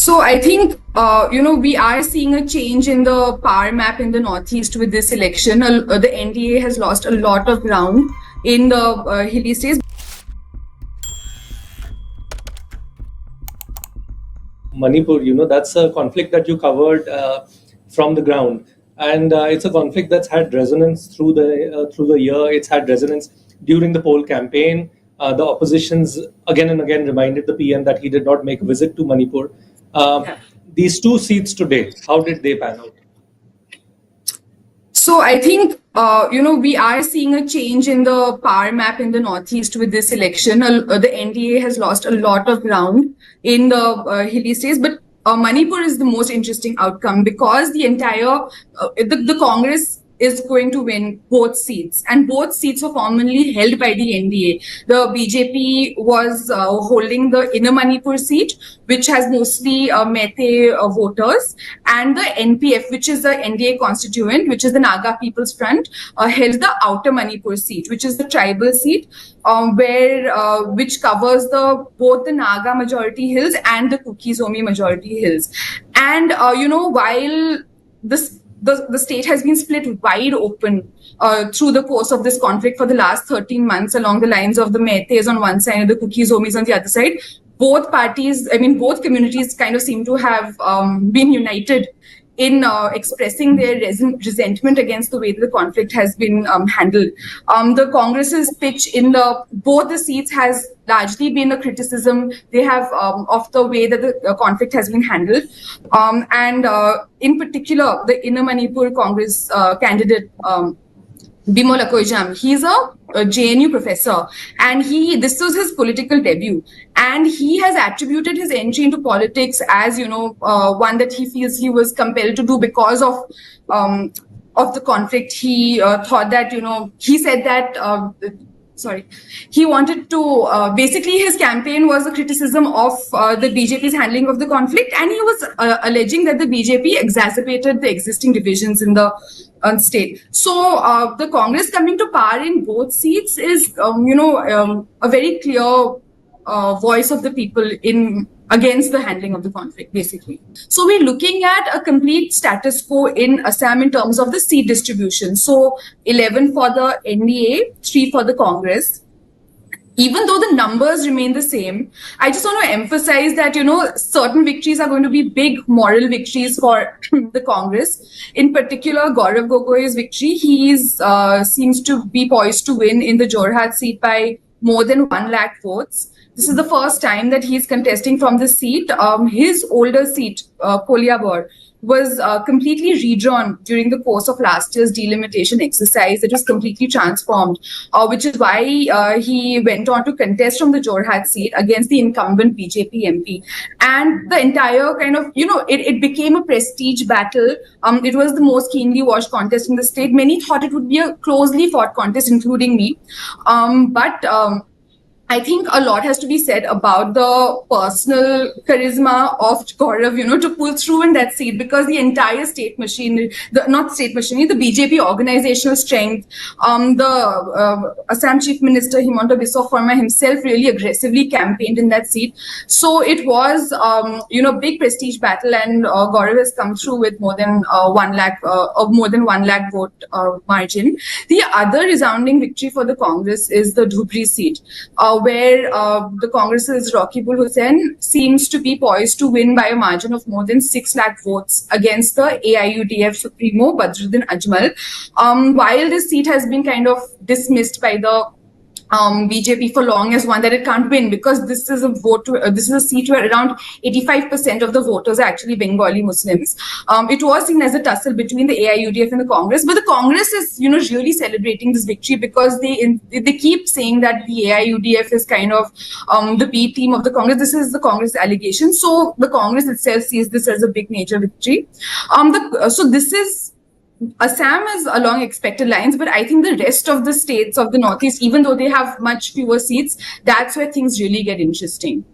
So I think, we are seeing a change in the power map in the Northeast with this election. The NDA has lost a lot of ground in the hilly states. Manipur, that's a conflict that you covered from the ground, and it's a conflict that's had resonance through the year. It's had resonance during the poll campaign. The oppositions again and again reminded the PM that he did not make a visit to Manipur. Yeah. These two seats today, how did they pan out? So I think, we are seeing a change in the power map in the Northeast with this election. The NDA has lost a lot of ground in the hilly states, but Manipur is the most interesting outcome because the entire, the Congress is going to win both seats, and both seats were formerly held by the NDA. The BJP was holding the Inner Manipur seat, which has mostly Meitei voters, and the NPF, which is the NDA constituent, which is the Naga People's Front, held the Outer Manipur seat, which is the tribal seat, which covers both the Naga majority hills and the Kuki-Zomi majority hills. And while the state has been split wide open through the course of this conflict for the last 13 months along the lines of the Meiteis on one side and the Kuki-Zomis on the other side. Both communities kind of seem to have been united in expressing their resentment against the way that the conflict has been handled. The Congress's pitch in both the seats has largely been a criticism they have of the way that the conflict has been handled. And in particular, the Inner Manipur Congress candidate, Bimol Akoijam, he's a JNU professor, and this was his political debut, and he has attributed his entry into politics as one that he feels he was compelled to do because of the conflict. He thought that he said that he wanted to basically his campaign was a criticism of the BJP's handling of the conflict, and he was alleging that the BJP exacerbated the existing divisions in the state. So the Congress coming to power in both seats is a very clear voice of the people against the handling of the conflict, basically. So we're looking at a complete status quo in Assam in terms of the seat distribution. So 11 for the NDA, 3 for the Congress. Even though the numbers remain the same, I just want to emphasize that, certain victories are going to be big moral victories for the Congress. In particular, Gaurav Gogoi's victory, he seems to be poised to win in the Jorhat seat by more than 1 lakh votes. This is the first time that he's contesting from the seat. His older seat, Koliabor, was completely redrawn during the course of last year's delimitation exercise. It was completely transformed, which is why he went on to contest from the Jorhat seat against the incumbent BJP MP. And the entire kind of, it became a prestige battle. It was the most keenly watched contest in the state. Many thought it would be a closely fought contest, including me. But I think a lot has to be said about the personal charisma of Gaurav, to pull through in that seat, because the entire state machinery, the BJP organizational strength, the Assam Chief Minister Himanta Biswa Sarma himself really aggressively campaigned in that seat. So it was, big prestige battle, and Gaurav has come through with more than 1 lakh vote margin. The other resounding victory for the Congress is the Dhubri seat, where the Congress's Rakibul Hussain seems to be poised to win by a margin of more than 6 lakh votes against the AIUDF Supremo Badruddin Ajmal. While this seat has been kind of dismissed by the BJP for long as one that it can't win, because this is a seat where around 85% of the voters are actually Bengali Muslims. It was seen as a tussle between the AIUDF and the Congress, but the Congress is really celebrating this victory because they keep saying that the AIUDF is kind of the B team of the Congress. This is the Congress allegation. So the Congress itself sees this as a big major victory. Assam is along expected lines, but I think the rest of the states of the Northeast, even though they have much fewer seats, that's where things really get interesting.